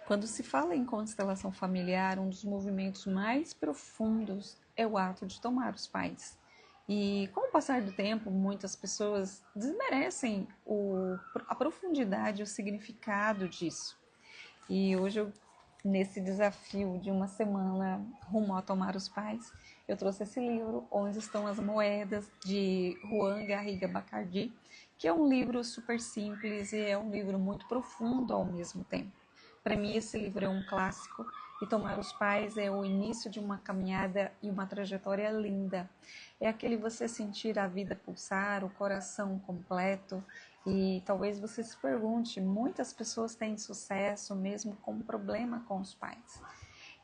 Quando se fala em constelação familiar, um dos movimentos mais profundos é o ato de tomar os pais. E com o passar do tempo, muitas pessoas desmerecem a profundidade e o significado disso. E hoje, nesse desafio de uma semana rumo a tomar os pais, eu trouxe esse livro, Onde Estão as Moedas, de Juan Garriga Bacardi, que é um livro super simples e é um livro muito profundo ao mesmo tempo. Para mim, esse livro é um clássico e Tomar os Pais é o início de uma caminhada e uma trajetória linda. É aquele você sentir a vida pulsar, o coração completo. E talvez você se pergunte, muitas pessoas têm sucesso mesmo com problema com os pais.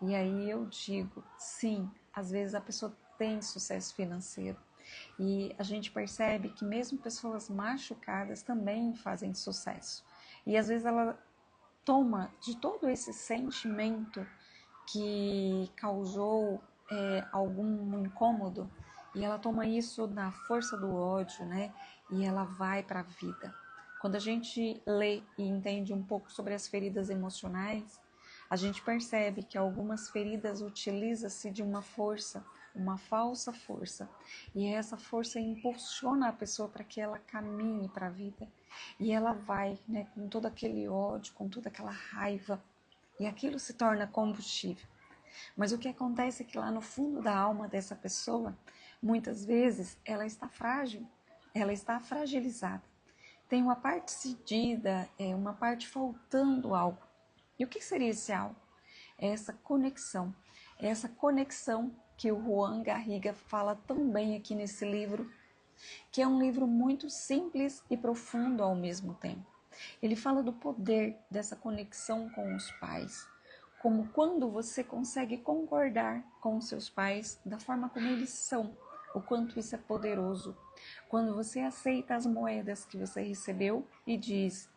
E aí eu digo, sim, às vezes a pessoa tem sucesso financeiro. E a gente percebe que mesmo pessoas machucadas também fazem sucesso. E às vezes ela toma de todo esse sentimento que causou algum incômodo e ela toma isso na força do ódio, né? E ela vai para a vida. Quando a gente lê e entende um pouco sobre as feridas emocionais, a gente percebe que algumas feridas utiliza-se de uma força, uma falsa força, e essa força impulsiona a pessoa para que ela caminhe para a vida. E ela vai, né, com todo aquele ódio, com toda aquela raiva, e aquilo se torna combustível. Mas o que acontece é que lá no fundo da alma dessa pessoa, muitas vezes ela está frágil, ela está fragilizada. Tem uma parte cedida, uma parte faltando algo. E o que seria esse algo? É essa conexão que o Juan Garriga fala tão bem aqui nesse livro, que é um livro muito simples e profundo ao mesmo tempo. Ele fala do poder dessa conexão com os pais, como quando você consegue concordar com os seus pais da forma como eles são, o quanto isso é poderoso. Quando você aceita as moedas que você recebeu e diz,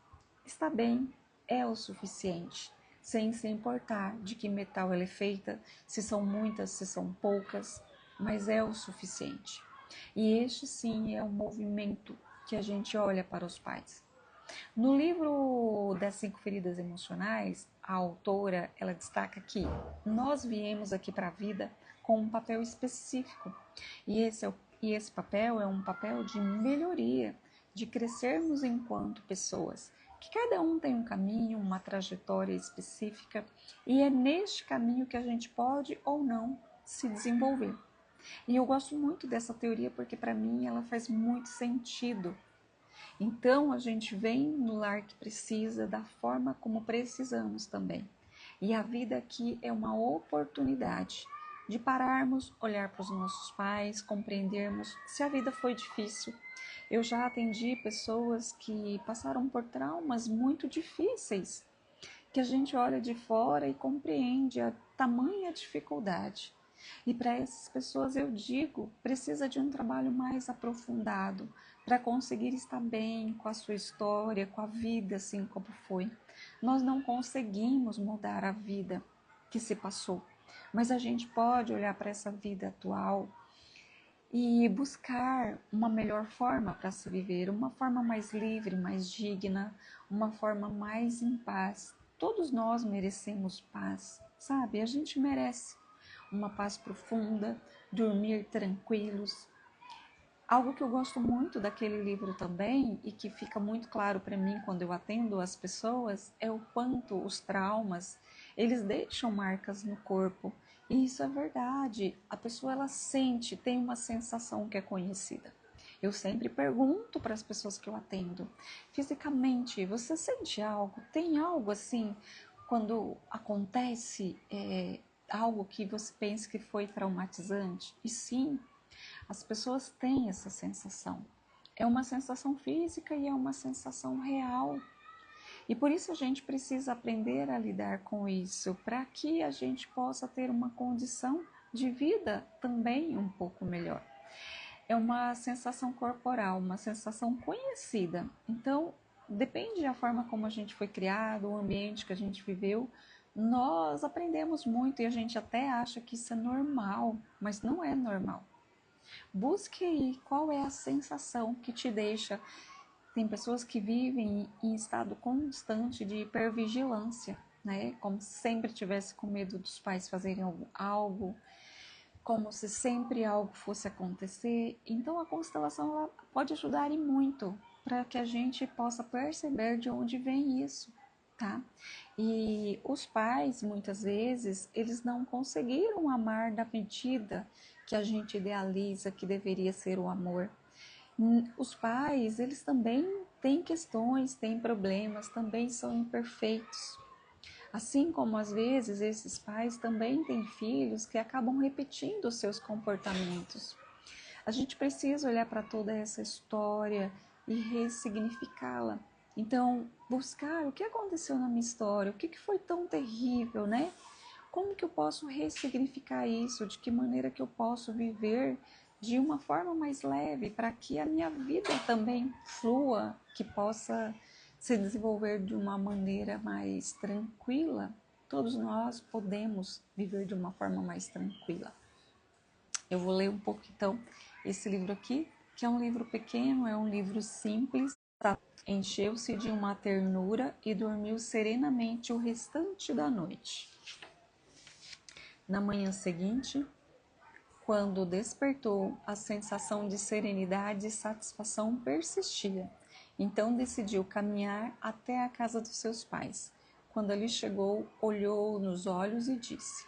está bem, é o suficiente, sem se importar de que metal ela é feita, se são muitas, se são poucas, mas é o suficiente. E este sim é um movimento que a gente olha para os pais. No livro das 5 feridas emocionais, a autora ela destaca que nós viemos aqui para a vida com um papel específico e esse papel é um papel de melhoria, de crescermos enquanto pessoas, que cada um tem um caminho, uma trajetória específica e é neste caminho que a gente pode ou não se desenvolver. E eu gosto muito dessa teoria porque para mim ela faz muito sentido. Então a gente vem no lar que precisa, da forma como precisamos também. E a vida aqui é uma oportunidade de pararmos, olhar para os nossos pais, compreendermos se a vida foi difícil. Eu já atendi pessoas que passaram por traumas muito difíceis, que a gente olha de fora e compreende a tamanha dificuldade. E para essas pessoas eu digo, precisa de um trabalho mais aprofundado para conseguir estar bem com a sua história, com a vida assim como foi. Nós não conseguimos mudar a vida que se passou, mas a gente pode olhar para essa vida atual e buscar uma melhor forma para se viver, uma forma mais livre, mais digna, uma forma mais em paz. Todos nós merecemos paz, sabe? A gente merece uma paz profunda, dormir tranquilos. Algo que eu gosto muito daquele livro também e que fica muito claro para mim quando eu atendo as pessoas é o quanto os traumas, eles deixam marcas no corpo. E isso é verdade. A pessoa ela sente, tem uma sensação que é conhecida. Eu sempre pergunto para as pessoas que eu atendo, fisicamente, você sente algo? Tem algo assim quando acontece algo que você pensa que foi traumatizante? E sim, as pessoas têm essa sensação. É uma sensação física e é uma sensação real. E por isso a gente precisa aprender a lidar com isso, para que a gente possa ter uma condição de vida também um pouco melhor. É uma sensação corporal, uma sensação conhecida. Então, depende da forma como a gente foi criado, o ambiente que a gente viveu, nós aprendemos muito e a gente até acha que isso é normal, mas não é normal. Busque aí qual é a sensação que te deixa. Tem pessoas que vivem em estado constante de hipervigilância. né? Como se sempre tivesse com medo dos pais fazerem algo, como se sempre algo fosse acontecer. Então a constelação ela pode ajudar e muito para que a gente possa perceber de onde vem isso, tá? E os pais, muitas vezes, eles não conseguiram amar da medida que a gente idealiza que deveria ser o amor. Os pais, eles também têm questões, têm problemas, também são imperfeitos. Assim como às vezes esses pais também têm filhos que acabam repetindo os seus comportamentos. A gente precisa olhar para toda essa história e ressignificá-la. Então, buscar o que aconteceu na minha história, o que foi tão terrível, né? Como que eu posso ressignificar isso? De que maneira que eu posso viver de uma forma mais leve para que a minha vida também flua, que possa se desenvolver de uma maneira mais tranquila? Todos nós podemos viver de uma forma mais tranquila. Eu vou ler um pouco então esse livro aqui, que é um livro pequeno, é um livro simples. Encheu-se de uma ternura e dormiu serenamente o restante da noite. Na manhã seguinte, quando despertou, a sensação de serenidade e satisfação persistia. Então decidiu caminhar até a casa dos seus pais. Quando ali chegou, olhou nos olhos e disse: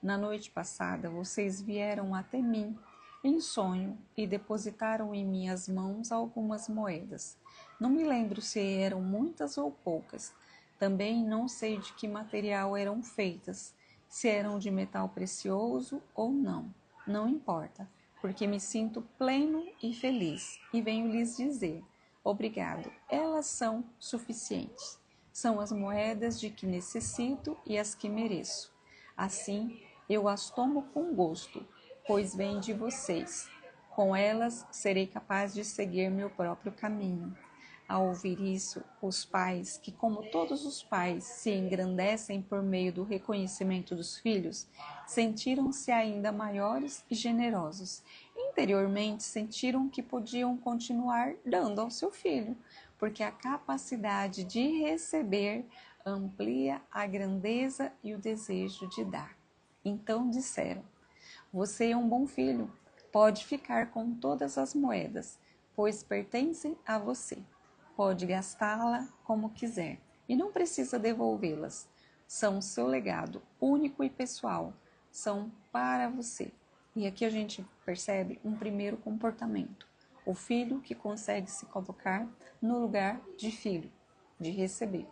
Na noite passada, vocês vieram até mim em sonho e depositaram em minhas mãos algumas moedas. Não me lembro se eram muitas ou poucas. Também não sei de que material eram feitas, se eram de metal precioso ou não. Não importa, porque me sinto pleno e feliz e venho lhes dizer: obrigado, elas são suficientes. São as moedas de que necessito e as que mereço. Assim, eu as tomo com gosto, pois vêm de vocês. Com elas serei capaz de seguir meu próprio caminho. Ao ouvir isso, os pais, que como todos os pais se engrandecem por meio do reconhecimento dos filhos, sentiram-se ainda maiores e generosos. Interiormente sentiram que podiam continuar dando ao seu filho, porque a capacidade de receber amplia a grandeza e o desejo de dar. Então disseram: Você é um bom filho, pode ficar com todas as moedas, pois pertencem a você. Pode gastá-la como quiser e não precisa devolvê-las. São seu legado único e pessoal, são para você. E aqui a gente percebe um primeiro comportamento: o filho que consegue se colocar no lugar de filho, de receber.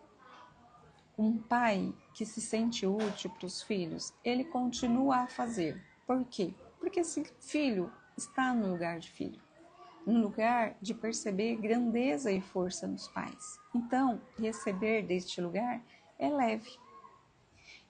Um pai que se sente útil para os filhos, ele continua a fazer. Por quê? Porque esse filho está no lugar de filho, no lugar de perceber grandeza e força nos pais. Então, receber deste lugar é leve.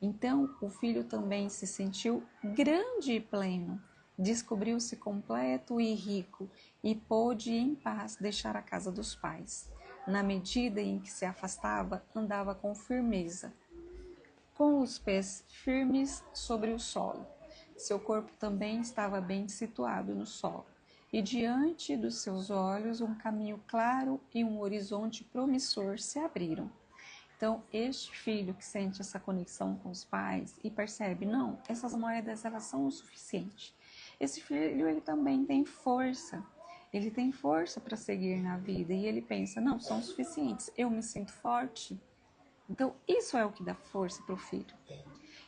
Então, o filho também se sentiu grande e pleno, descobriu-se completo e rico e pôde em paz deixar a casa dos pais. Na medida em que se afastava, andava com firmeza, com os pés firmes sobre o solo. Seu corpo também estava bem situado no solo, e diante dos seus olhos um caminho claro e um horizonte promissor se abriram. Então, este filho que sente essa conexão com os pais e percebe, não, essas moedas elas são o suficiente. Esse filho ele também tem força. Ele tem força para seguir na vida e ele pensa, não, são suficientes. Eu me sinto forte. Então, isso é o que dá força para o filho.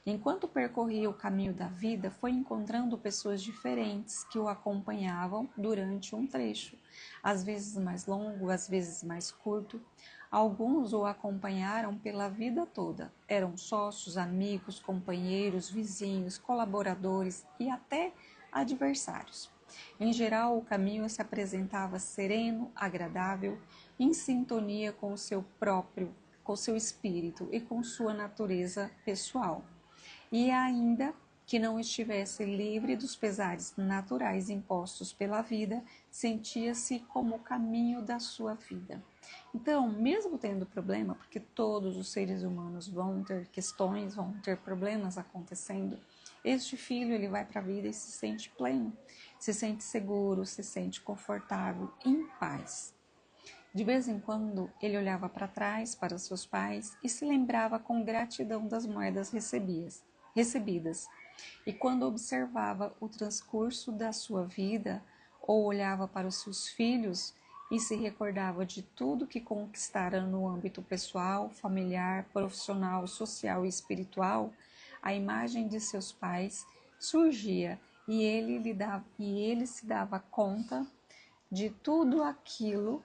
Enquanto percorria o caminho da vida, foi encontrando pessoas diferentes que o acompanhavam durante um trecho, às vezes mais longo, às vezes mais curto. Alguns o acompanharam pela vida toda. Eram sócios, amigos, companheiros, vizinhos, colaboradores e até adversários. Em geral, o caminho se apresentava sereno, agradável, em sintonia com o seu próprio, com seu espírito e com sua natureza pessoal. E ainda que não estivesse livre dos pesares naturais impostos pela vida, sentia-se como o caminho da sua vida. Então, mesmo tendo problema, porque todos os seres humanos vão ter questões, vão ter problemas acontecendo, este filho ele vai para a vida e se sente pleno, se sente seguro, se sente confortável, em paz. De vez em quando, ele olhava para trás, para seus pais, e se lembrava com gratidão das moedas recebidas. E quando observava o transcurso da sua vida, ou olhava para os seus filhos e se recordava de tudo que conquistara no âmbito pessoal, familiar, profissional, social e espiritual, a imagem de seus pais surgia e ele se dava conta de tudo aquilo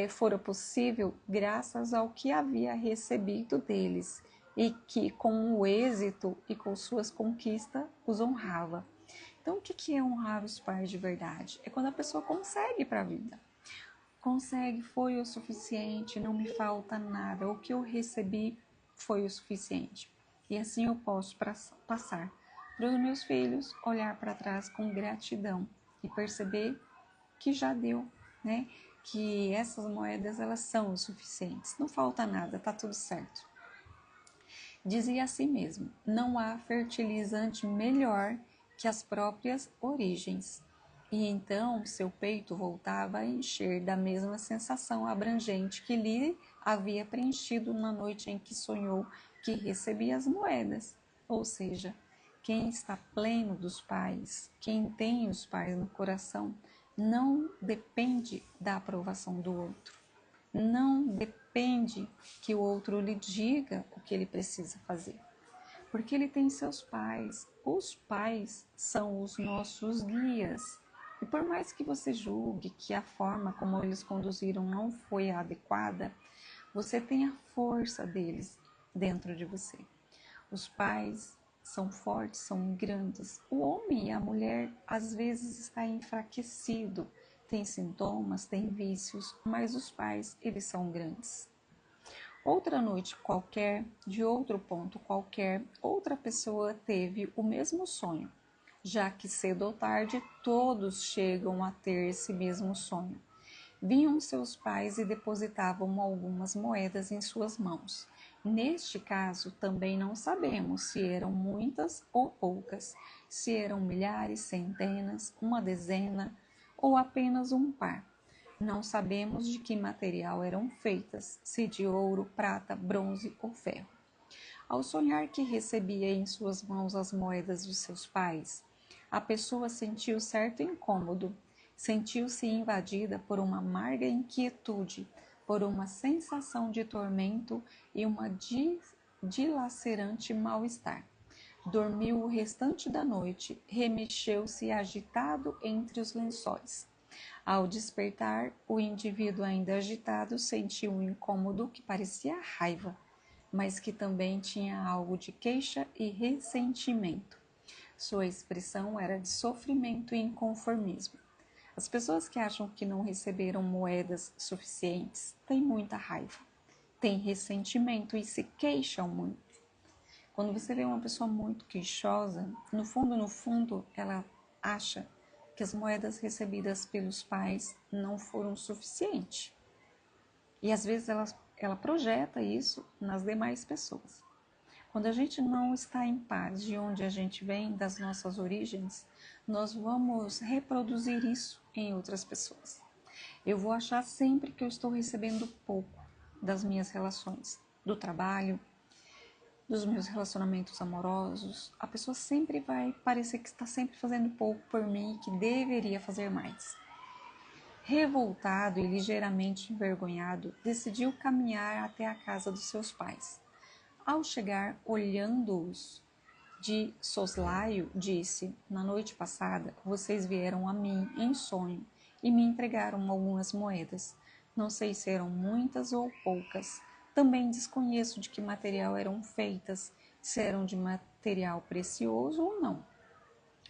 fora possível graças ao que havia recebido deles e que com o êxito e com suas conquistas os honrava. Então, o que é honrar os pais de verdade? É quando a pessoa consegue para a vida. Consegue, foi o suficiente, não me falta nada. O que eu recebi foi o suficiente. E assim eu posso passar para os meus filhos, olhar para trás com gratidão e perceber que já deu, né? Que essas moedas elas são o suficientes. Não falta nada, tá tudo certo. Dizia a si mesmo: não há fertilizante melhor que as próprias origens. E então seu peito voltava a encher da mesma sensação abrangente que lhe havia preenchido na noite em que sonhou que recebia as moedas. Ou seja, quem está pleno dos pais, quem tem os pais no coração, não depende da aprovação do outro. Não depende que o outro lhe diga o que ele precisa fazer. Porque ele tem seus pais. Os pais são os nossos guias. E por mais que você julgue que a forma como eles conduziram não foi a adequada, você tem a força deles dentro de você. Os pais são fortes, são grandes. O homem e a mulher às vezes está enfraquecido, tem sintomas, tem vícios, mas os pais, eles são grandes. Outra noite qualquer, de outro ponto qualquer, outra pessoa teve o mesmo sonho, já que cedo ou tarde todos chegam a ter esse mesmo sonho. Vinham seus pais e depositavam algumas moedas em suas mãos. Neste caso, também não sabemos se eram muitas ou poucas, se eram milhares, centenas, uma dezena ou apenas um par. Não sabemos de que material eram feitas, se de ouro, prata, bronze ou ferro. Ao sonhar que recebia em suas mãos as moedas de seus pais, a pessoa sentiu certo incômodo, sentiu-se invadida por uma amarga inquietude, por uma sensação de tormento e uma dilacerante mal-estar. Dormiu o restante da noite, remexeu-se agitado entre os lençóis. Ao despertar, o indivíduo ainda agitado sentiu um incômodo que parecia raiva, mas que também tinha algo de queixa e ressentimento. Sua expressão era de sofrimento e inconformismo. As pessoas que acham que não receberam moedas suficientes têm muita raiva, têm ressentimento e se queixam muito. Quando você vê uma pessoa muito queixosa, no fundo, ela acha que as moedas recebidas pelos pais não foram suficientes. E às vezes ela projeta isso nas demais pessoas. Quando a gente não está em paz de onde a gente vem, das nossas origens, nós vamos reproduzir isso em outras pessoas. Eu vou achar sempre que eu estou recebendo pouco das minhas relações, do trabalho, dos meus relacionamentos amorosos. A pessoa sempre vai parecer que está sempre fazendo pouco por mim e que deveria fazer mais. Revoltado e ligeiramente envergonhado, decidiu caminhar até a casa dos seus pais. Ao chegar, olhando-os de soslaio, disse: na noite passada, vocês vieram a mim em sonho e me entregaram algumas moedas. Não sei se eram muitas ou poucas. Também desconheço de que material eram feitas, se eram de material precioso ou não.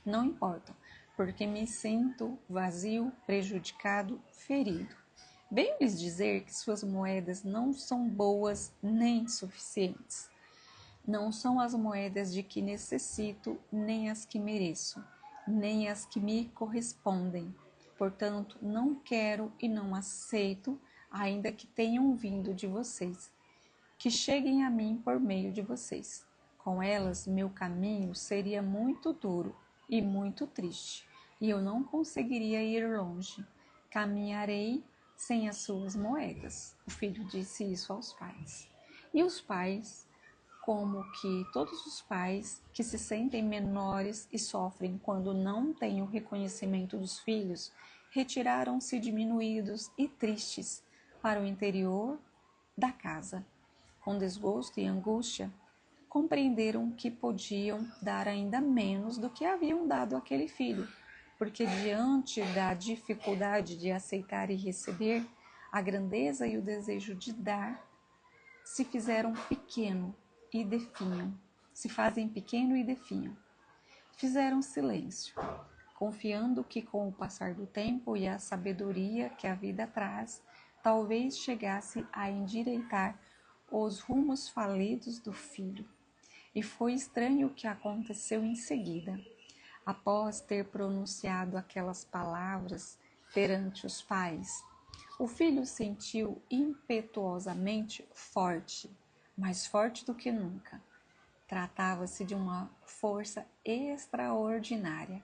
Não importa, porque me sinto vazio, prejudicado, ferido. Venho lhes dizer que suas moedas não são boas nem suficientes. Não são as moedas de que necessito, nem as que mereço, nem as que me correspondem. Portanto, não quero e não aceito, ainda que tenham vindo de vocês, que cheguem a mim por meio de vocês. Com elas, meu caminho seria muito duro e muito triste, e eu não conseguiria ir longe. Caminharei sem as suas moedas. O filho disse isso aos pais. E os pais, como que todos os pais que se sentem menores e sofrem quando não têm o reconhecimento dos filhos, retiraram-se diminuídos e tristes para o interior da casa. Com desgosto e angústia, compreenderam que podiam dar ainda menos do que haviam dado àquele filho, porque diante da dificuldade de aceitar e receber, a grandeza e o desejo de dar se fizeram pequeno e definham, se fazem pequeno e definham. Fizeram silêncio, confiando que com o passar do tempo e a sabedoria que a vida traz, talvez chegasse a endireitar os rumos falidos do filho. E foi estranho o que aconteceu em seguida. Após ter pronunciado aquelas palavras perante os pais, o filho sentiu impetuosamente forte, mais forte do que nunca. Tratava-se de uma força extraordinária,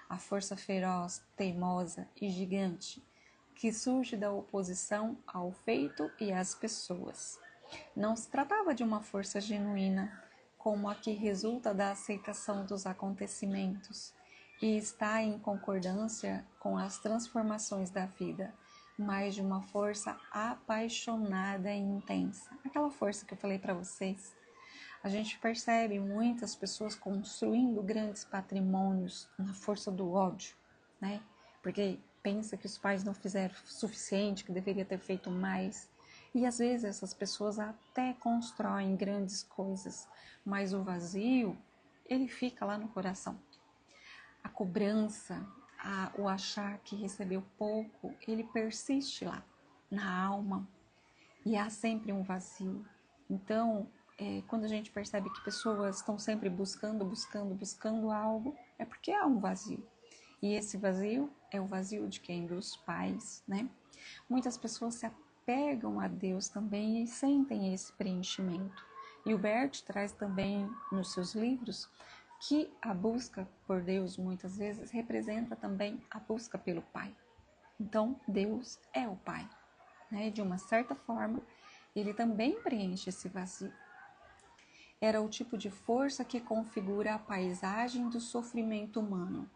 a força feroz, teimosa e gigante que surge da oposição ao feito e às pessoas. Não se tratava de uma força genuína, como a que resulta da aceitação dos acontecimentos e está em concordância com as transformações da vida, mas de uma força apaixonada e intensa. Aquela força que eu falei para vocês. A gente percebe muitas pessoas construindo grandes patrimônios na força do ódio, né? Porque pensa que os pais não fizeram o suficiente, que deveria ter feito mais. E às vezes essas pessoas até constroem grandes coisas, mas o vazio, ele fica lá no coração. A cobrança, o achar que recebeu pouco, ele persiste lá, na alma. E há sempre um vazio. Então, quando a gente percebe que pessoas estão sempre buscando algo, é porque há um vazio. E esse vazio é o vazio de quem? Dos pais, né? Muitas pessoas se apegam a Deus também e sentem esse preenchimento. E o Bert traz também nos seus livros que a busca por Deus muitas vezes representa também a busca pelo Pai. Então, Deus é o Pai, né? De uma certa forma, ele também preenche esse vazio. Era o tipo de força que configura a paisagem do sofrimento humano,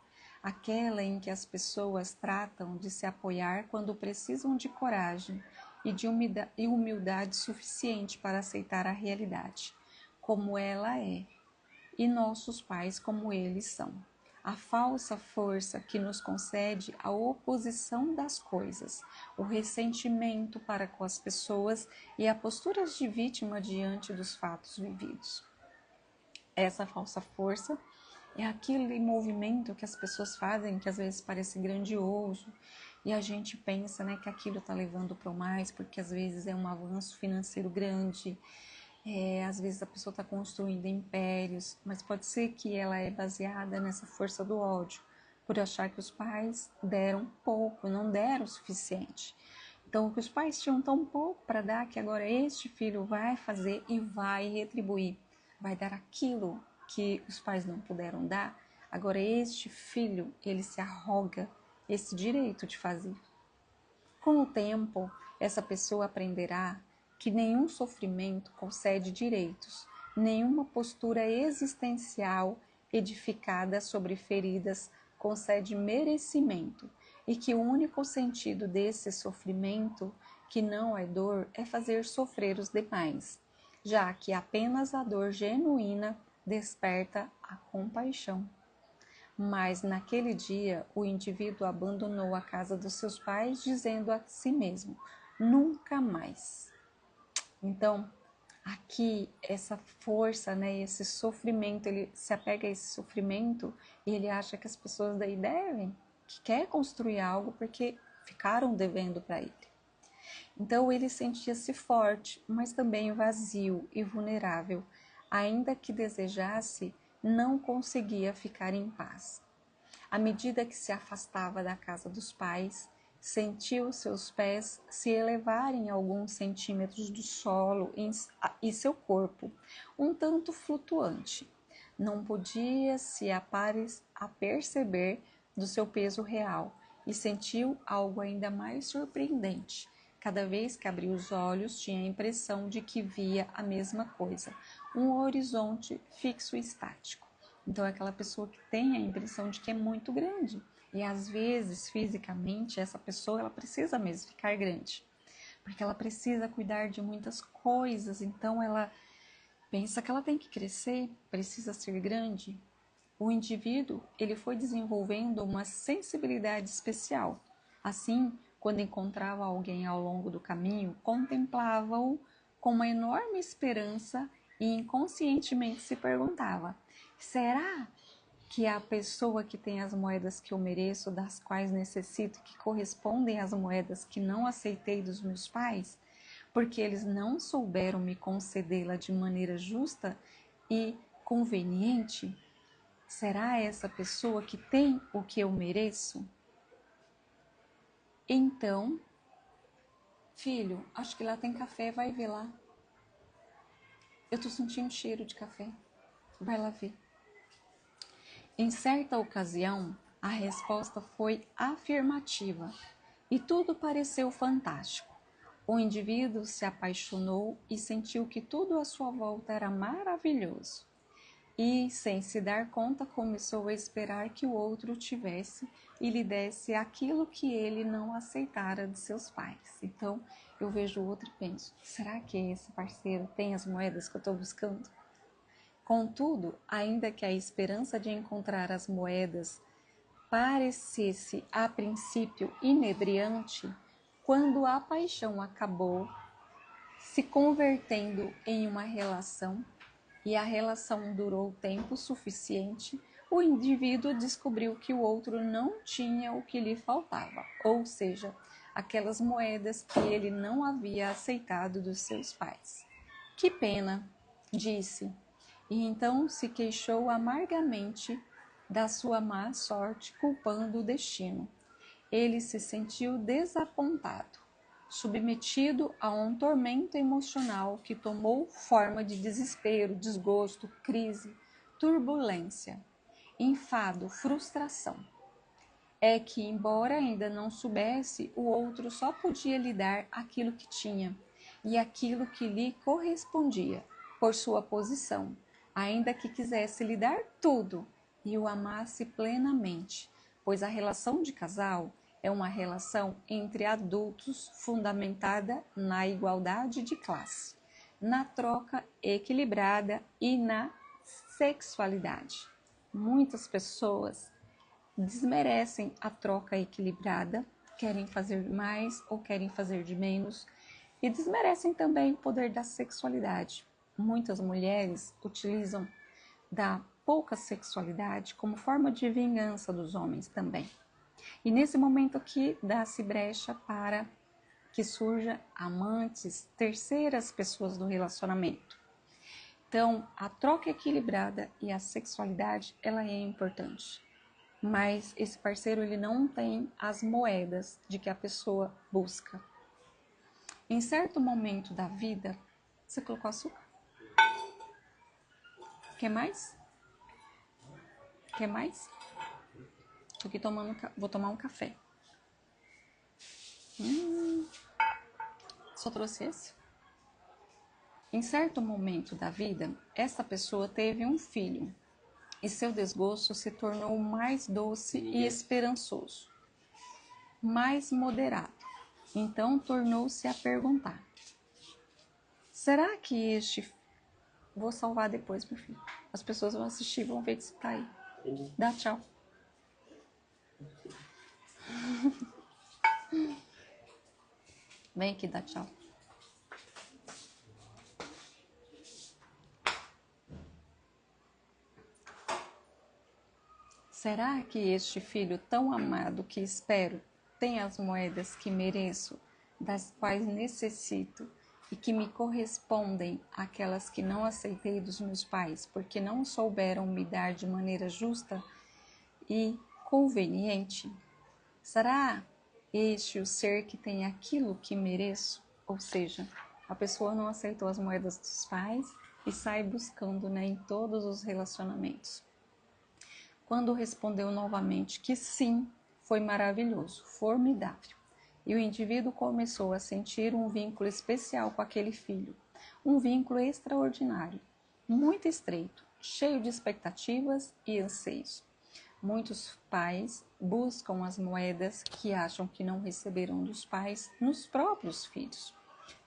aquela em que as pessoas tratam de se apoiar quando precisam de coragem e de humildade suficiente para aceitar a realidade, como ela é, e nossos pais como eles são. A falsa força que nos concede a oposição das coisas, o ressentimento para com as pessoas e a postura de vítima diante dos fatos vividos. Essa falsa força é aquele movimento que as pessoas fazem que às vezes parece grandioso e a gente pensa, né, que aquilo está levando para o mais, porque às vezes é um avanço financeiro grande. Às vezes a pessoa está construindo impérios, mas pode ser que ela é baseada nessa força do ódio, por achar que os pais deram pouco, não deram o suficiente. Então, o que os pais tinham tão pouco para dar, que agora este filho vai fazer e vai retribuir, vai dar aquilo que os pais não puderam dar. Agora este filho, ele se arroga esse direito de fazer. Com o tempo, essa pessoa aprenderá que nenhum sofrimento concede direitos, nenhuma postura existencial edificada sobre feridas concede merecimento e que o único sentido desse sofrimento, que não é dor, é fazer sofrer os demais, já que apenas a dor genuína desperta a compaixão. Mas naquele dia o indivíduo abandonou a casa dos seus pais, dizendo a si mesmo: nunca mais. Então, aqui essa força, né, esse sofrimento, ele se apega a esse sofrimento e ele acha que as pessoas daí devem, que quer construir algo porque ficaram devendo para ele. Então ele sentia-se forte, mas também vazio e vulnerável, ainda que desejasse, não conseguia ficar em paz. À medida que se afastava da casa dos pais, sentiu seus pés se elevarem alguns centímetros do solo e seu corpo, um tanto flutuante. Não podia se aperceber do seu peso real e sentiu algo ainda mais surpreendente. Cada vez que abria os olhos, tinha a impressão de que via a mesma coisa, um horizonte fixo e estático. Então, é aquela pessoa que tem a impressão de que é muito grande. E às vezes, fisicamente, essa pessoa ela precisa mesmo ficar grande, porque ela precisa cuidar de muitas coisas. Então, ela pensa que ela tem que crescer, precisa ser grande. O indivíduo ele foi desenvolvendo uma sensibilidade especial. Assim, quando encontrava alguém ao longo do caminho, contemplava-o com uma enorme esperança e inconscientemente se perguntava: será que a pessoa que tem as moedas que eu mereço, das quais necessito, que correspondem às moedas que não aceitei dos meus pais, porque eles não souberam me concedê-la de maneira justa e conveniente? Será essa pessoa que tem o que eu mereço? Então, filho, acho que lá tem café, vai ver lá. Eu tô sentindo cheiro de café. Vai lá ver. Em certa ocasião, a resposta foi afirmativa e tudo pareceu fantástico. O indivíduo se apaixonou e sentiu que tudo à sua volta era maravilhoso. E, sem se dar conta, começou a esperar que o outro tivesse e lhe desse aquilo que ele não aceitara de seus pais. Então, eu vejo o outro e penso: será que esse parceiro tem as moedas que eu estou buscando? Contudo, ainda que a esperança de encontrar as moedas parecesse a princípio inebriante, quando a paixão acabou se convertendo em uma relação, e a relação durou tempo suficiente, o indivíduo descobriu que o outro não tinha o que lhe faltava, ou seja, aquelas moedas que ele não havia aceitado dos seus pais. Que pena, disse, e então se queixou amargamente da sua má sorte, culpando o destino. Ele se sentiu desapontado, submetido a um tormento emocional que tomou forma de desespero, desgosto, crise, turbulência, enfado, frustração. É que, embora ainda não soubesse, o outro só podia lhe dar aquilo que tinha e aquilo que lhe correspondia, por sua posição, ainda que quisesse lhe dar tudo e o amasse plenamente, pois a relação de casal é uma relação entre adultos fundamentada na igualdade de classe, na troca equilibrada e na sexualidade. Muitas pessoas desmerecem a troca equilibrada, querem fazer mais ou querem fazer de menos, e desmerecem também o poder da sexualidade. Muitas mulheres utilizam da pouca sexualidade como forma de vingança dos homens também. E nesse momento aqui dá-se brecha para que surja amantes, terceiras pessoas do relacionamento. Então, a troca equilibrada e a sexualidade, ela é importante. Mas esse parceiro, ele não tem as moedas de que a pessoa busca. Em certo momento da vida, você colocou açúcar? Quer mais? Quer mais? Tô aqui vou tomar um café. Só trouxe esse? Em certo momento da vida, essa pessoa teve um filho e seu desgosto se tornou mais doce e esperançoso, mais moderado. Então tornou-se a perguntar: será que este... Vou salvar depois, meu filho. As pessoas vão assistir, vão ver que você tá aí. Dá tchau. Vem aqui, dá tchau. Será que este filho tão amado que espero tem as moedas que mereço, das quais necessito e que me correspondem àquelas que não aceitei dos meus pais, porque não souberam me dar de maneira justa e conveniente? Será este o ser que tem aquilo que mereço? Ou seja, a pessoa não aceitou as moedas dos pais e sai buscando, em todos os relacionamentos. Quando respondeu novamente que sim, foi maravilhoso, formidável. E o indivíduo começou a sentir um vínculo especial com aquele filho, um vínculo extraordinário, muito estreito, cheio de expectativas e anseios. Muitos pais buscam as moedas que acham que não receberam dos pais nos próprios filhos.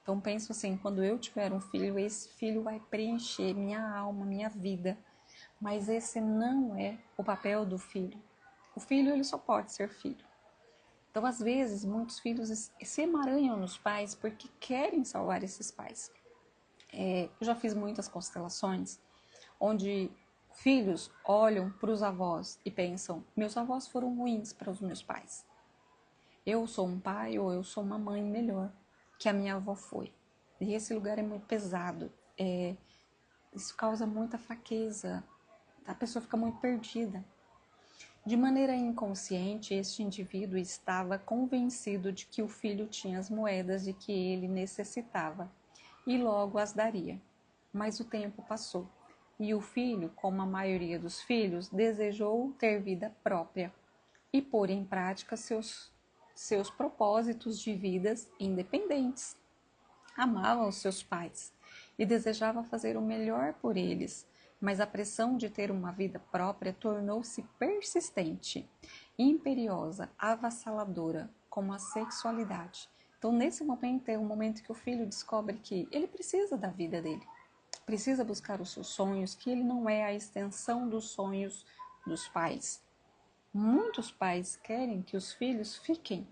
Então penso assim, quando eu tiver um filho, esse filho vai preencher minha alma, minha vida. Mas esse não é o papel do filho. O filho, ele só pode ser filho. Então, às vezes, muitos filhos se emaranham nos pais porque querem salvar esses pais. Eu já fiz muitas constelações onde filhos olham para os avós e pensam: meus avós foram ruins para os meus pais. Eu sou um pai ou eu sou uma mãe melhor que a minha avó foi. E esse lugar é muito pesado. Isso causa muita fraqueza. A pessoa fica muito perdida. De maneira inconsciente, este indivíduo estava convencido de que o filho tinha as moedas de que ele necessitava e logo as daria. Mas o tempo passou e o filho, como a maioria dos filhos, desejou ter vida própria e pôr em prática seus propósitos de vidas independentes. Amava os seus pais e desejava fazer o melhor por eles, mas a pressão de ter uma vida própria tornou-se persistente, imperiosa, avassaladora, como a sexualidade. Então, nesse momento, é o momento que o filho descobre que ele precisa da vida dele, precisa buscar os seus sonhos, que ele não é a extensão dos sonhos dos pais. Muitos pais querem que os filhos fiquem,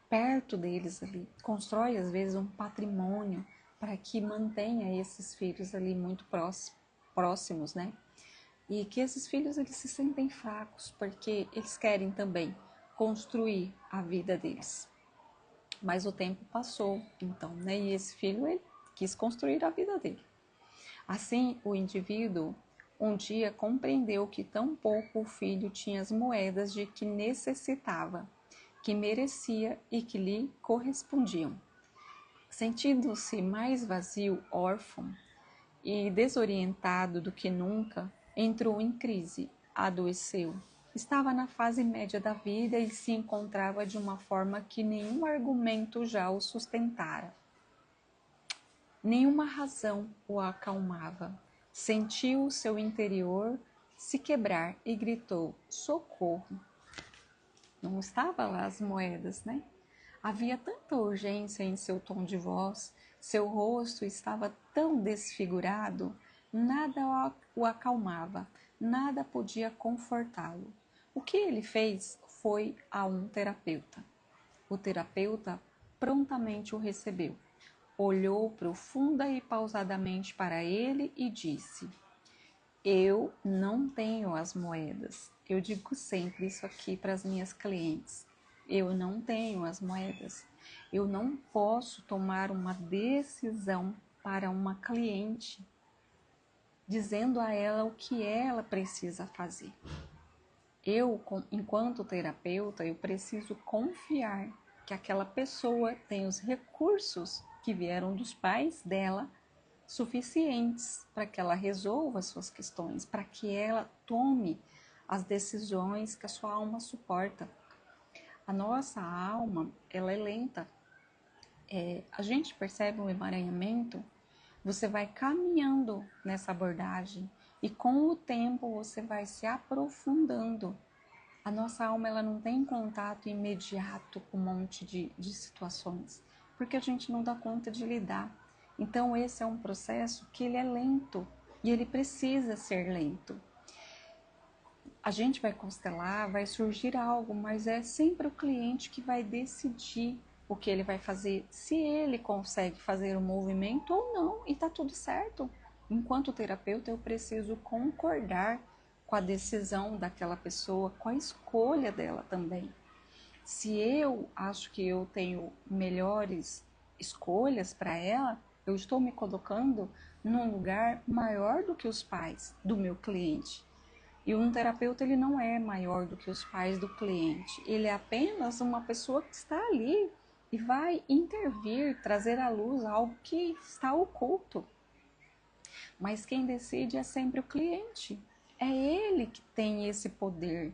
perto deles ali, constrói às vezes um patrimônio para que mantenha esses filhos ali muito próximos, E que esses filhos eles se sentem fracos, porque eles querem também construir a vida deles. Mas o tempo passou, então, E esse filho ele quis construir a vida dele. Assim, o indivíduo um dia compreendeu que tão pouco o filho tinha as moedas de que necessitava, que merecia e que lhe correspondiam. Sentindo-se mais vazio, órfão e desorientado do que nunca, entrou em crise, adoeceu. Estava na fase média da vida e se encontrava de uma forma que nenhum argumento já o sustentara. Nenhuma razão o acalmava. Sentiu o seu interior se quebrar e gritou: socorro! Não estava lá as moedas, Havia tanta urgência em seu tom de voz, seu rosto estava tão desfigurado, nada o acalmava, nada podia confortá-lo. O que ele fez foi a um terapeuta. O terapeuta prontamente o recebeu. Olhou profunda e pausadamente para ele e disse: eu não tenho as moedas. Eu digo sempre isso aqui para as minhas clientes. Eu não tenho as moedas. Eu não posso tomar uma decisão para uma cliente dizendo a ela o que ela precisa fazer. Eu, enquanto terapeuta, eu preciso confiar que aquela pessoa tem os recursos que vieram dos pais dela suficientes para que ela resolva as suas questões, para que ela tome as decisões que a sua alma suporta. A nossa alma, ela é lenta. A gente percebe um emaranhamento, você vai caminhando nessa abordagem e com o tempo você vai se aprofundando. A nossa alma ela não tem contato imediato com um monte de situações, porque a gente não dá conta de lidar. Então esse é um processo que ele é lento e ele precisa ser lento. A gente vai constelar, vai surgir algo, mas é sempre o cliente que vai decidir o que ele vai fazer, se ele consegue fazer o movimento ou não, e tá tudo certo. Enquanto terapeuta, eu preciso concordar com a decisão daquela pessoa, com a escolha dela também. Se eu acho que eu tenho melhores escolhas para ela, eu estou me colocando num lugar maior do que os pais do meu cliente. E um terapeuta ele não é maior do que os pais do cliente. Ele é apenas uma pessoa que está ali e vai intervir, trazer à luz algo que está oculto. Mas quem decide é sempre o cliente. É ele que tem esse poder.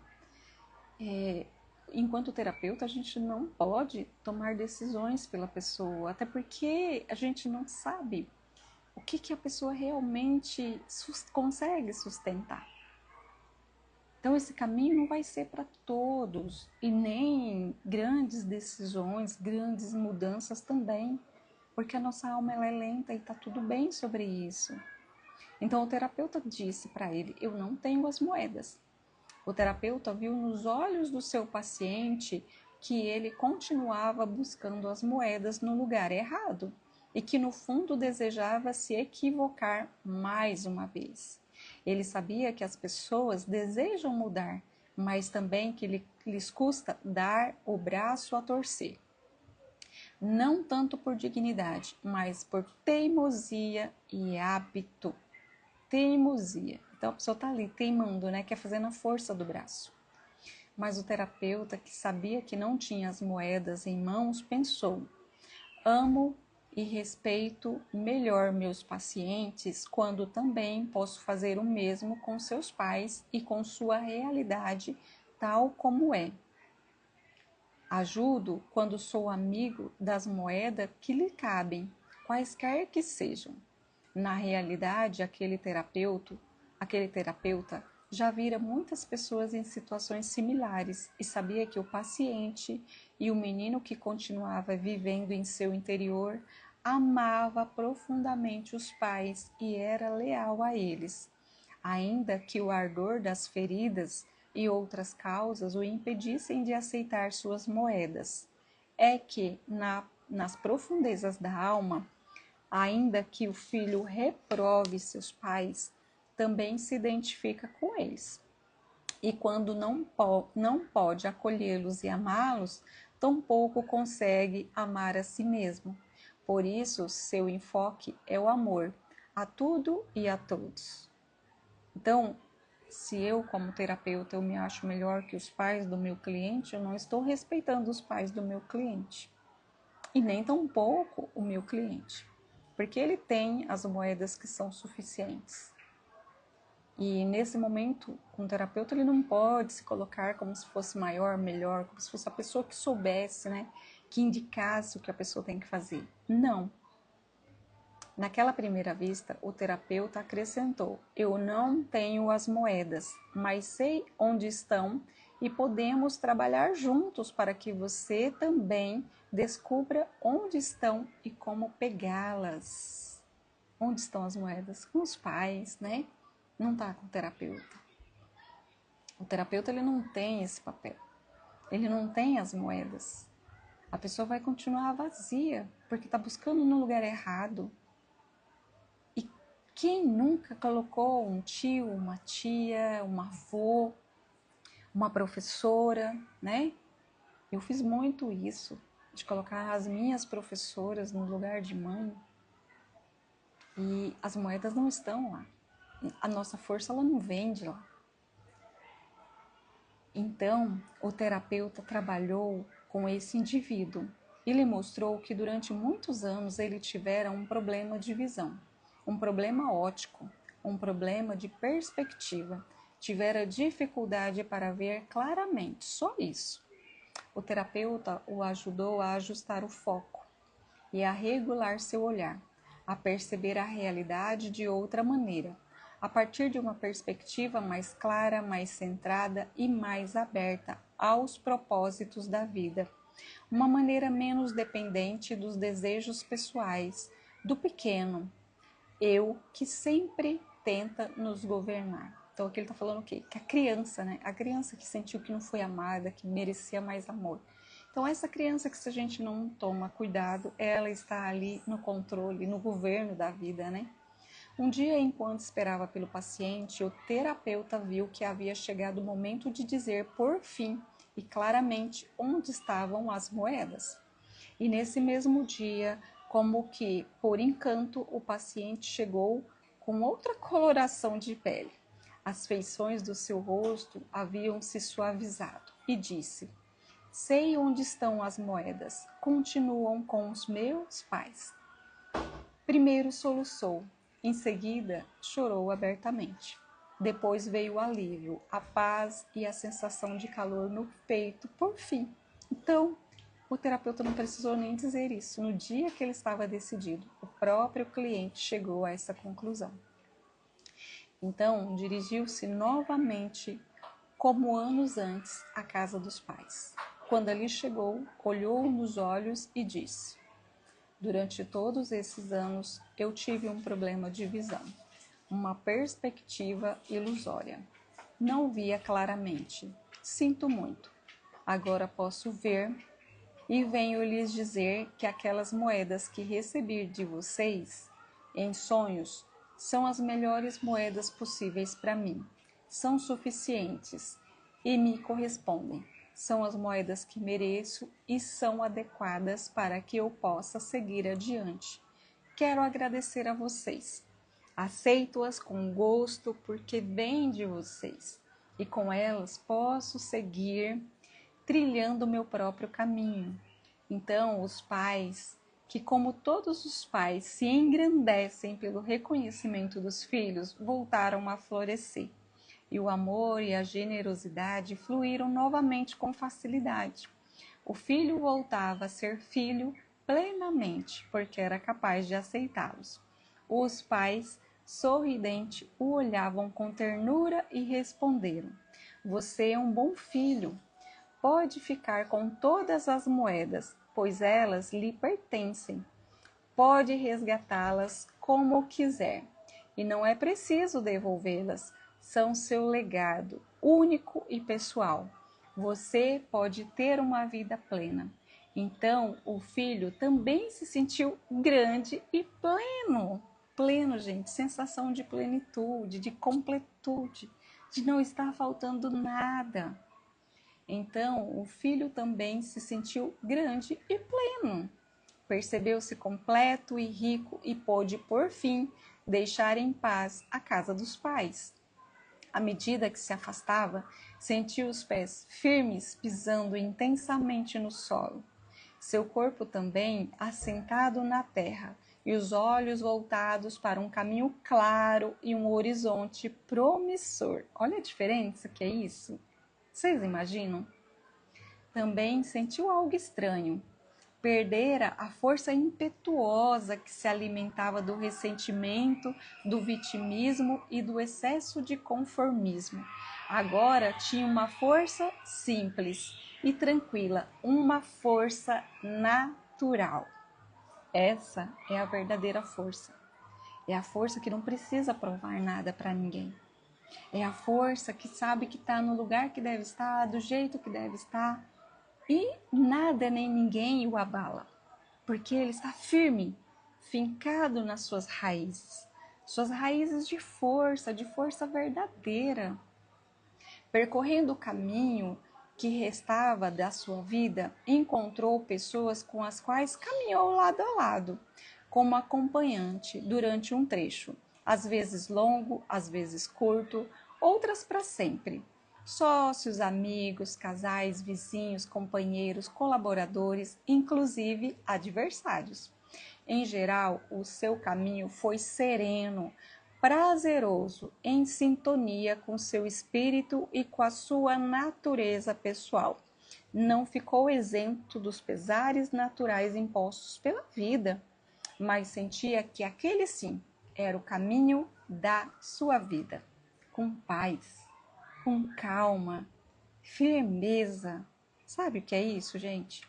enquanto terapeuta, a gente não pode tomar decisões pela pessoa, até porque a gente não sabe o que a pessoa realmente consegue sustentar. Então, esse caminho não vai ser para todos, e nem grandes decisões, grandes mudanças também, porque a nossa alma ela é lenta e está tudo bem sobre isso. Então, o terapeuta disse para ele: eu não tenho as moedas. O terapeuta viu nos olhos do seu paciente que ele continuava buscando as moedas no lugar errado e que, no fundo, desejava se equivocar mais uma vez. Ele sabia que as pessoas desejam mudar, mas também que lhes custa dar o braço a torcer. Não tanto por dignidade, mas por teimosia e hábito. Teimosia. Então a pessoa está ali teimando, né? Quer fazer na força do braço. Mas o terapeuta, que sabia que não tinha as moedas em mãos, pensou: amo e respeito melhor meus pacientes quando também posso fazer o mesmo com seus pais e com sua realidade tal como é. Ajudo quando sou amigo das moedas que lhe cabem, quaisquer que sejam. Na realidade, aquele terapeuta já vira muitas pessoas em situações similares e sabia que o paciente e o menino que continuava vivendo em seu interior amava profundamente os pais e era leal a eles, ainda que o ardor das feridas e outras causas o impedissem de aceitar suas moedas. É que, nas profundezas da alma, ainda que o filho reprove seus pais, também se identifica com eles. E quando não pode acolhê-los e amá-los, tampouco consegue amar a si mesmo. Por isso, seu enfoque é o amor a tudo e a todos. Então, se eu, como terapeuta, eu me acho melhor que os pais do meu cliente, eu não estou respeitando os pais do meu cliente. E nem tampouco o meu cliente, porque ele tem as moedas que são suficientes. E nesse momento, com o terapeuta, ele não pode se colocar como se fosse maior, melhor, como se fosse a pessoa que soubesse, né, que indicasse o que a pessoa tem que fazer. Não. Naquela primeira vista, o terapeuta acrescentou: eu não tenho as moedas, mas sei onde estão e podemos trabalhar juntos para que você também descubra onde estão e como pegá-las. Onde estão as moedas? Com os pais, né? Não está com o terapeuta. O terapeuta ele não tem esse papel. Ele não tem as moedas. A pessoa vai continuar vazia, porque está buscando no lugar errado. E quem nunca colocou um tio, uma tia, uma avó, uma professora, né? Eu fiz muito isso, de colocar as minhas professoras no lugar de mãe. E as moedas não estão lá. A nossa força ela não vem de lá. Então, o terapeuta trabalhou com esse indivíduo e lhe mostrou que durante muitos anos ele tivera um problema de visão, um problema óptico, um problema de perspectiva, tivera dificuldade para ver claramente, só isso. O terapeuta o ajudou a ajustar o foco e a regular seu olhar, a perceber a realidade de outra maneira, a partir de uma perspectiva mais clara, mais centrada e mais aberta aos propósitos da vida. Uma maneira menos dependente dos desejos pessoais, do pequeno eu que sempre tenta nos governar. Então aqui ele está falando o quê? Que a criança, né? A criança que sentiu que não foi amada, que merecia mais amor. Então essa criança que se a gente não toma cuidado, ela está ali no controle, no governo da vida, né? Um dia, enquanto esperava pelo paciente, o terapeuta viu que havia chegado o momento de dizer por fim e claramente onde estavam as moedas. E nesse mesmo dia, como que por encanto, o paciente chegou com outra coloração de pele. As feições do seu rosto haviam se suavizado e disse: sei onde estão as moedas, continuam com os meus pais. Primeiro soluçou, em seguida chorou abertamente. Depois veio o alívio, a paz e a sensação de calor no peito, por fim. Então, o terapeuta não precisou nem dizer isso. No dia que ele estava decidido, o próprio cliente chegou a essa conclusão. Então, dirigiu-se novamente, como anos antes, à casa dos pais. Quando ali chegou, olhou nos olhos e disse: durante todos esses anos, eu tive um problema de visão, uma perspectiva ilusória. Não via claramente. Sinto muito. Agora posso ver e venho lhes dizer que aquelas moedas que recebi de vocês em sonhos são as melhores moedas possíveis para mim. São suficientes e me correspondem. São as moedas que mereço e são adequadas para que eu possa seguir adiante. Quero agradecer a vocês. Aceito-as com gosto porque vêm de vocês e com elas posso seguir trilhando o meu próprio caminho. Então, os pais, que como todos os pais se engrandecem pelo reconhecimento dos filhos, voltaram a florescer. E o amor e a generosidade fluíram novamente com facilidade. O filho voltava a ser filho plenamente, porque era capaz de aceitá-los. Os pais, sorridentes, o olhavam com ternura e responderam: você é um bom filho. Pode ficar com todas as moedas, pois elas lhe pertencem. Pode resgatá-las como quiser, e não é preciso devolvê-las. São seu legado, único e pessoal. Você pode ter uma vida plena. Então, o filho também se sentiu grande e pleno. Pleno, gente, sensação de plenitude, de completude, de não estar faltando nada. Então, o filho também se sentiu grande e pleno. Percebeu-se completo e rico e pôde, por fim, deixar em paz a casa dos pais. À medida que se afastava, sentiu os pés firmes pisando intensamente no solo. Seu corpo também assentado na terra e os olhos voltados para um caminho claro e um horizonte promissor. Olha a diferença que é isso. Vocês imaginam? Também sentiu algo estranho. Perdera a força impetuosa que se alimentava do ressentimento, do vitimismo e do excesso de conformismo. Agora tinha uma força simples e tranquila, uma força natural. Essa é a verdadeira força. É a força que não precisa provar nada para ninguém. É a força que sabe que está no lugar que deve estar, do jeito que deve estar. E nada nem ninguém o abala, porque ele está firme, fincado nas suas raízes de força verdadeira. Percorrendo o caminho que restava da sua vida, encontrou pessoas com as quais caminhou lado a lado, como acompanhante durante um trecho, às vezes longo, às vezes curto, outras para sempre. Sócios, amigos, casais, vizinhos, companheiros, colaboradores, inclusive adversários. Em geral, o seu caminho foi sereno, prazeroso, em sintonia com seu espírito e com a sua natureza pessoal. Não ficou isento dos pesares naturais impostos pela vida, mas sentia que aquele sim era o caminho da sua vida, com paz, com calma, firmeza. Sabe o que é isso, gente?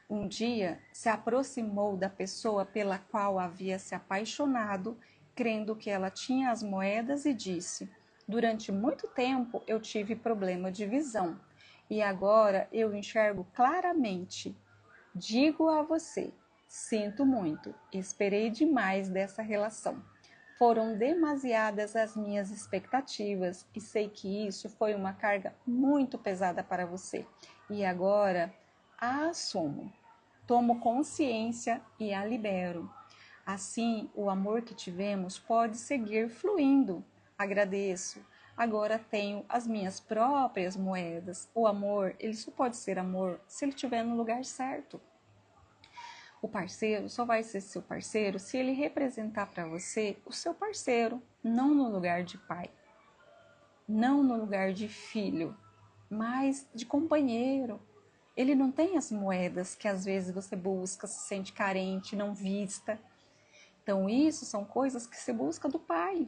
Um dia se aproximou da pessoa pela qual havia se apaixonado, crendo que ela tinha as moedas e disse: durante muito tempo eu tive problema de visão e agora eu enxergo claramente. Digo a você, sinto muito, esperei demais dessa relação. Foram demasiadas as minhas expectativas e sei que isso foi uma carga muito pesada para você. E agora a assumo, tomo consciência e a libero. Assim, o amor que tivemos pode seguir fluindo. Agradeço. Agora tenho as minhas próprias moedas. O amor, ele só pode ser amor se ele estiver no lugar certo. O parceiro só vai ser seu parceiro se ele representar para você o seu parceiro, não no lugar de pai. não no lugar de filho, mas de companheiro. Ele não tem as moedas que às vezes você busca, se sente carente, não vista. Então isso são coisas que se busca do pai.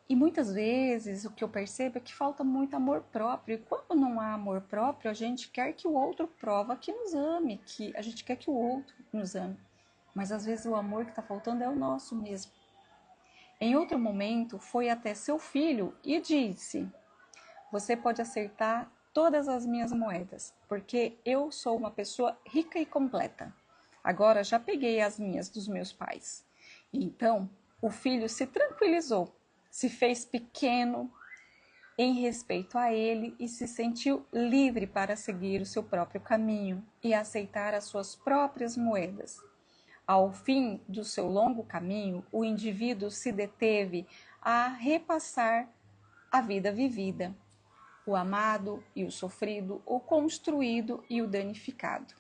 E muitas vezes o que eu percebo é que falta muito amor próprio. E quando não há amor próprio, a gente quer que o outro prova que nos ame, que a gente quer que o outro nos ame. Mas às vezes o amor que está faltando é o nosso mesmo. Em outro momento, foi até seu filho e disse: você pode acertar todas as minhas moedas, porque eu sou uma pessoa rica e completa. Agora já peguei as minhas dos meus pais. Então, o filho se tranquilizou, se fez pequeno em respeito a ele e se sentiu livre para seguir o seu próprio caminho e aceitar as suas próprias moedas. Ao fim do seu longo caminho, o indivíduo se deteve a repassar a vida vivida, o amado e o sofrido, o construído e o danificado.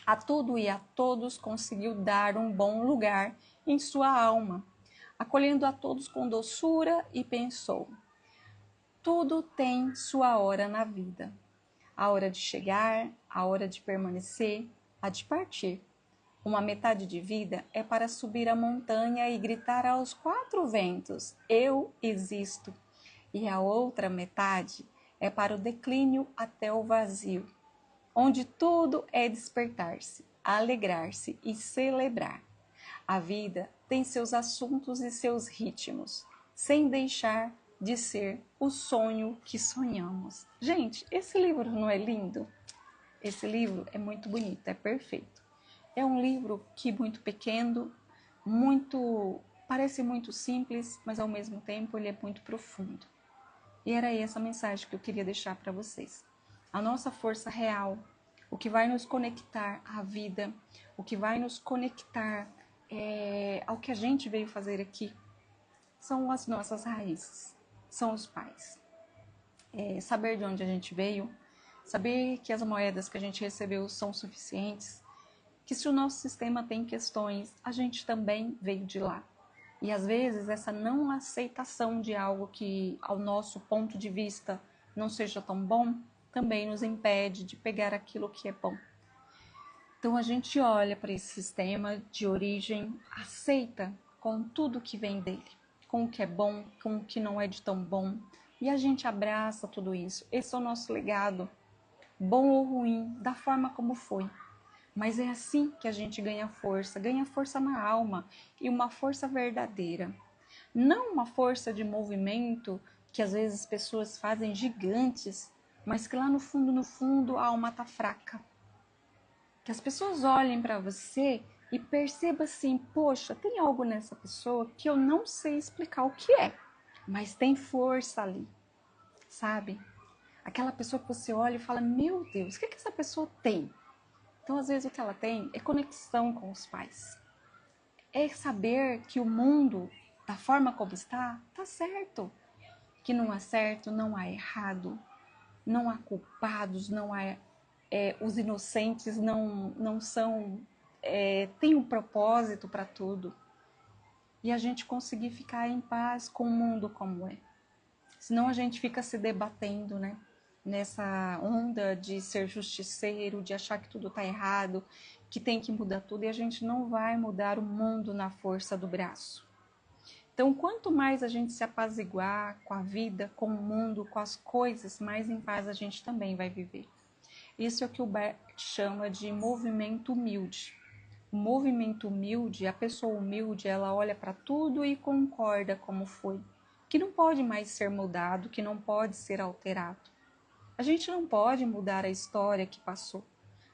A tudo e a todos conseguiu dar um bom lugar em sua alma, acolhendo a todos com doçura e pensou: tudo tem sua hora na vida. A hora de chegar, a hora de permanecer, a de partir. Uma metade de vida é para subir a montanha e gritar aos quatro ventos: eu existo. E a outra metade é para o declínio até o vazio, onde tudo é despertar-se, alegrar-se e celebrar. A vida tem seus assuntos e seus ritmos, sem deixar de ser o sonho que sonhamos. Gente, esse livro não é lindo? Esse livro é muito bonito, é perfeito. É um livro que muito pequeno, parece muito simples, mas ao mesmo tempo ele é muito profundo. E era essa a mensagem que eu queria deixar para vocês. A nossa força real, o que vai nos conectar à vida, o que vai nos conectar ao que a gente veio fazer aqui, são as nossas raízes, são os pais. Saber de onde a gente veio, saber que as moedas que a gente recebeu são suficientes, que se o nosso sistema tem questões, a gente também veio de lá. E às vezes essa não aceitação de algo que ao nosso ponto de vista não seja tão bom, também nos impede de pegar aquilo que é bom. Então a gente olha para esse sistema de origem, aceita com tudo que vem dele, com o que é bom, com o que não é de tão bom, e a gente abraça tudo isso. Esse é o nosso legado, bom ou ruim, da forma como foi. Mas é assim que a gente ganha força na alma e uma força verdadeira. Não uma força de movimento que às vezes as pessoas fazem gigantes, mas que lá no fundo a alma está fraca. Que as pessoas olhem para você e percebam assim: poxa, tem algo nessa pessoa que eu não sei explicar o que é, mas tem força ali, sabe? Aquela pessoa que você olha e fala: meu Deus, o que essa pessoa tem? Então, às vezes, o que ela tem é conexão com os pais. É saber que o mundo, da forma como está, está certo. Que não há certo, não há errado, não há culpados, não há os inocentes não são, tem um propósito para tudo. E a gente conseguir ficar em paz com o mundo como é. Senão a gente fica se debatendo, né? Nessa onda de ser justiceiro, de achar que tudo está errado, que tem que mudar tudo, e a gente não vai mudar o mundo na força do braço. Então, quanto mais a gente se apaziguar com a vida, com o mundo, com as coisas, mais em paz a gente também vai viver. Isso é o que o Bert chama de movimento humilde. O movimento humilde, a pessoa humilde, ela olha para tudo e concorda como foi, que não pode mais ser mudado, que não pode ser alterado. A gente não pode mudar a história que passou,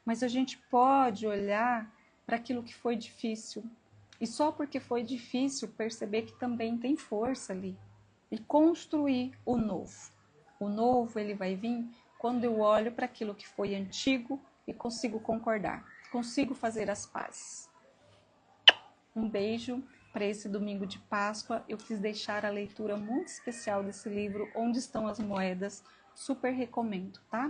mas a gente pode olhar para aquilo que foi difícil. E só porque foi difícil perceber que também tem força ali. E construir o novo. O novo, ele vai vir quando eu olho para aquilo que foi antigo e consigo concordar. Consigo fazer as pazes. Um beijo para esse domingo de Páscoa. Eu quis deixar a leitura muito especial desse livro, Onde Estão as Moedas. Super recomendo, tá?